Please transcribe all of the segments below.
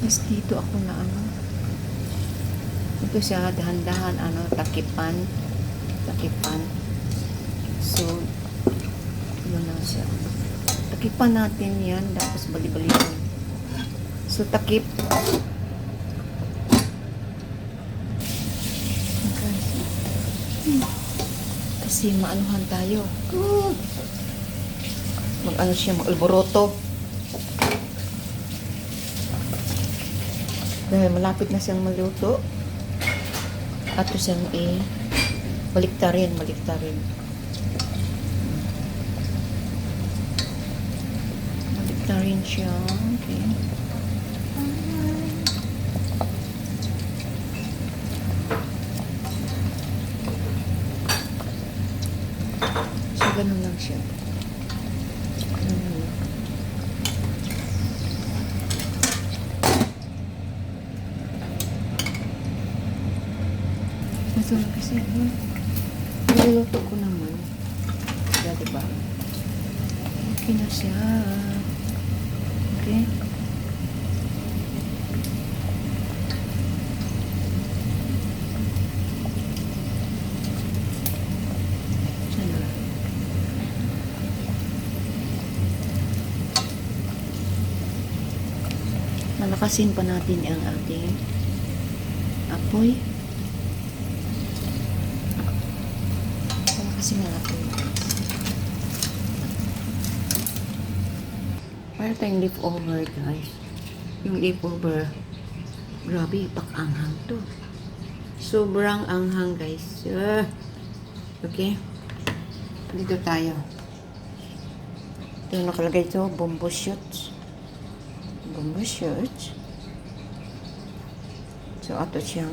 Tapos dito ako na ano. Ito siya, dahan-dahan, takipan. Takipan. So, yun na siya. Takipan natin yan, tapos bali-balikan. So, takip. Kasi maanuhan tayo. Mag-ano siya, mag-alboroto. Dahil malapit na siyang maluto. At ito siyang baliktarin. Baliktarin siya. Okay. So, ganun lang siya. Ito lang kasi, niluluto ko naman. Diba? Okay na siya. Okay. Sana. Malakasin pa natin ang ating apoy. Malakasin natin. Para tayong leftover, guys. Yung leftover, grabe, pak-anghang to. Sobrang anghang, guys. Okay. Dito tayo. Ito yung nakalagay ito, bumbo shoots. Bumbo shoots. So, ato siyang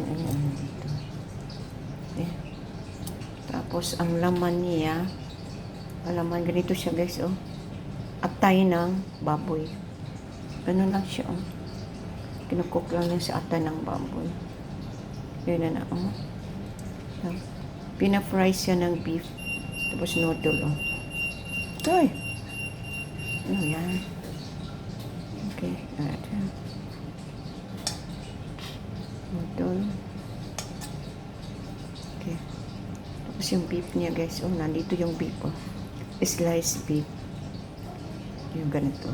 dito. Okay. Tapos, ang laman niya, ganito siya, guys, atay ng baboy. Ganun lang siya, Kinukook lang sa atay ng baboy. Yun na, Pina-fry siya ng beef. Tapos noodle, Toy! Ano yan? Okay, noodle. Okay. Tapos yung beef niya, guys, nandito yung beef, sliced beef. Yung ganito.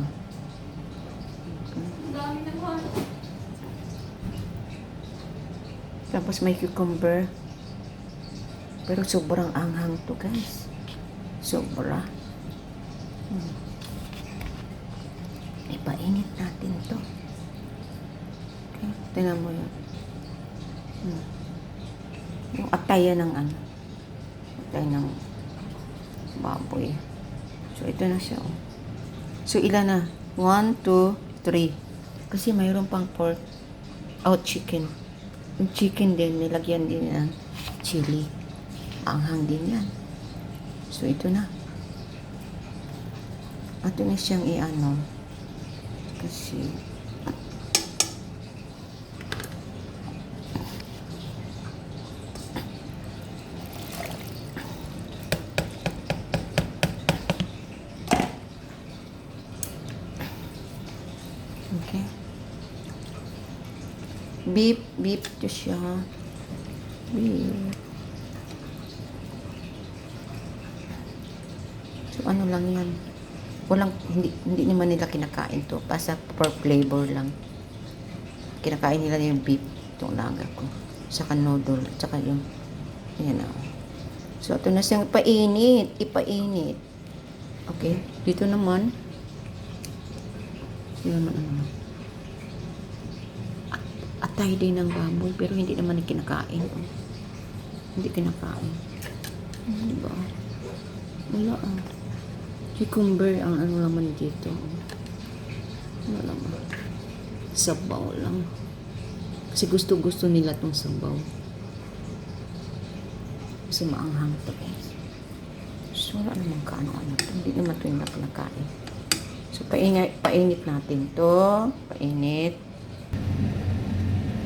Tapos may cucumber. Pero sobrang anghang to, guys. Sobra. Ipainit natin to. Okay. Tingnan mo yun. Yung ataya ng atay ng baboy. So, ito na siya, So, ilan na? 1, 2, 3. Kasi mayroon pang pork. Chicken. Yung chicken din, nilagyan din ng chili. Anghang din yan. So, ito na. Ito na siyang Kasi, okay. Beef to siya. Beef. So, ano lang yan. Hindi naman nila kinakain to. Basta for flavor lang. Kinakain nila yung beef. Itong laga ko. Saka noodle. Saka yung, So, ito na siyang ipainit. Okay. Dito naman, atay din ng baboy, pero hindi naman kinakain. Hindi kinakain. Diba? Wala Cucumber ang naman dito. Wala naman. Sabaw lang. Kasi gusto nila tong sabaw. Kasi maanghang to, guys. So, wala naman kaano-ano. Hindi naman ito yung nakalakain. So, painit natin to. Painit.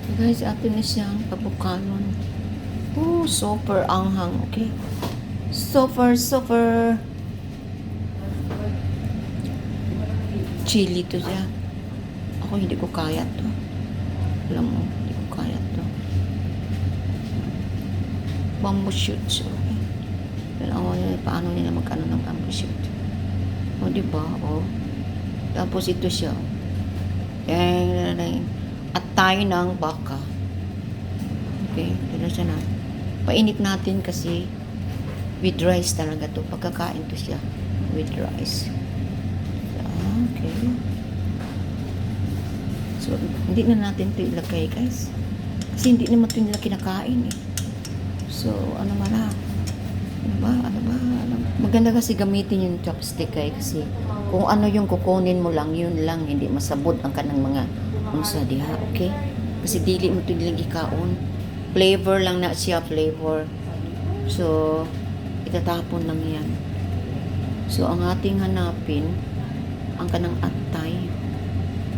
So, guys, atin na siyang pabukalon. Super anghang. Okay. Super chili to siya. Ako hindi ko kaya to. Alam mo, hindi ko kaya to. Bamboo shoots. Okay. Alam mo yun, paano nila magkano ng bamboo shoot. O, diba? O. Tapos ito siya. At tayo ng baka. Okay, ito na siya na. Painit natin kasi with rice talaga to. Pagkakain to siya with rice. Okay. So, hindi na natin ito ilagay, guys. Kasi hindi naman ito nila kinakain eh. So, ano ba? Maganda kasi gamitin yung chopstick kasi kung ano yung kukunin mo lang, yun lang. Hindi masabot ang kanang mga unsa diha, okay? Kasi dili mo ito nilagi kaon. Flavor lang na siya, flavor. So, itatapon lang yan. So, ang ating hanapin, ang kanang atay.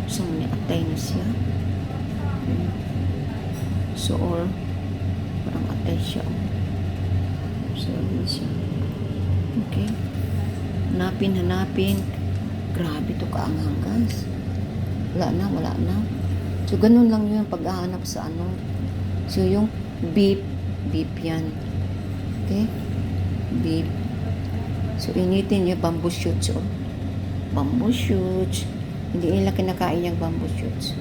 So, may atay na siya. So, or, parang atay siya. So, yun siya. Okay. Hanapin. Grabe to kaanghang, guys. Wala na. So, ganun lang yun pag-ahanap sa ano. So, yung beef yan. Okay? Beef. So, initin yung bamboo shoots. Oh. Bamboo shoots. Hindi nila kinakain yung bamboo shoots.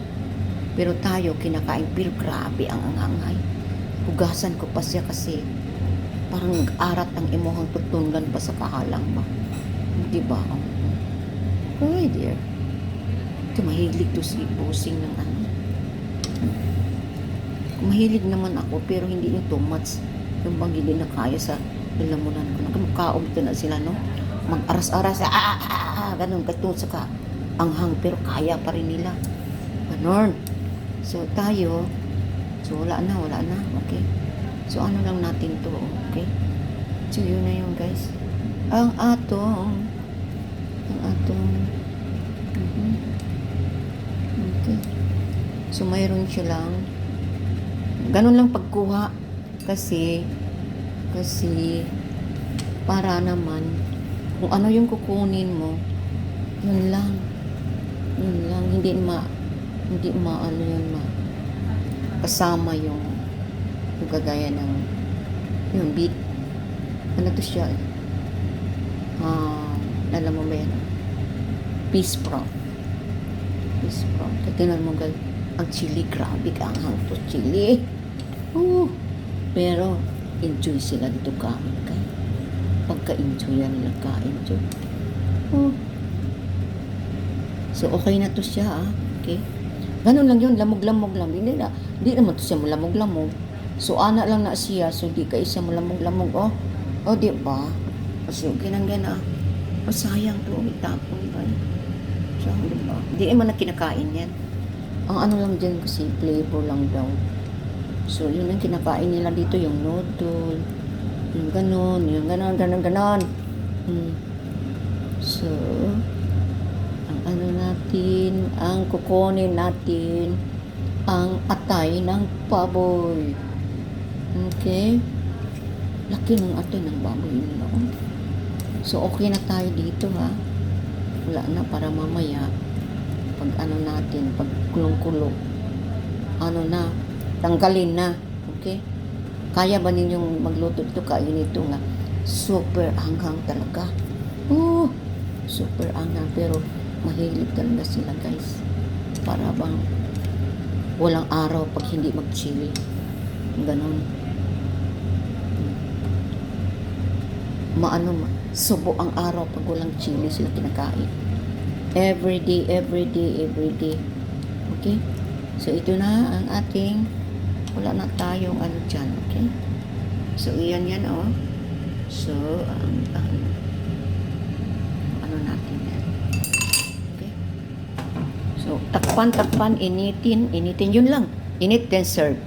Pero tayo, kinakain. Pero grabe ang angangay. Hugasan ko pa siya kasi parang nag-arat ang imuhang tutungan pa sa kahalang ba. Diba? Oh dear. Ito, mahilig to si Busing ng ano. Mahilig naman ako, pero hindi yung too much. Yung bang hindi na kaya sa lalamunan ko. Nagkamukhaom ito na sila, no? Mag-aras-aras, ganun, katulad sa anghang, pero kaya pa rin nila. Ganon. So, tayo, so, wala na, okay? So, ano lang natin to, okay? So, yun na yun, guys. Ang atong, okay. So, mayroon siya lang. Ganun lang pagkuha. Kasi, para naman, kung ano yung kukunin mo, yun lang. Hindi kasama yung kagaya ng yung beat. Ano to siya? Alam mo ba yan? Peace prawn. Tingnan mo, guys. Ang chili, grabe ka ang to chili. Pero, enjoy sila dito kain, guys. Pagka-enjoy yan nila kain dito. So, okay na to siya, okay? Ganun lang yun, lamog-lamog lang. Hindi naman to siya lamog-lamog. So, ana lang na siya. So, di ka isa mo lamog-lamog, di ba? So, ganang-gana. Sayang to, itapon ba? So, di ba? Di naman na kinakain yan. Ang ano lang dyan kasi, flavor lang daw. So, yun ang kinakain nila dito, yung noodle, yung ganon. So, ang kukunin natin, ang atay ng baboy. Okay? Laki ng atay ng baboy nila. So, okay na tayo dito, ha? Wala na para mamaya, pag kulong-kulong, tanggalin na. Okay? Kaya ba ninyong magluto ito? Kain ito nga. Super anghang talaga. Super anghang. Pero, mahilig talaga sila, guys. Para bang walang araw pag hindi mag-chili. Ganon. Subo ang araw pag walang chili sila kinakain. Every day. Okay? So, ito na ang ating wala na tayong dyan. Okay? So, yan, So, natin yan. Okay? So, takpan, initin. Yun lang. Init, then serve.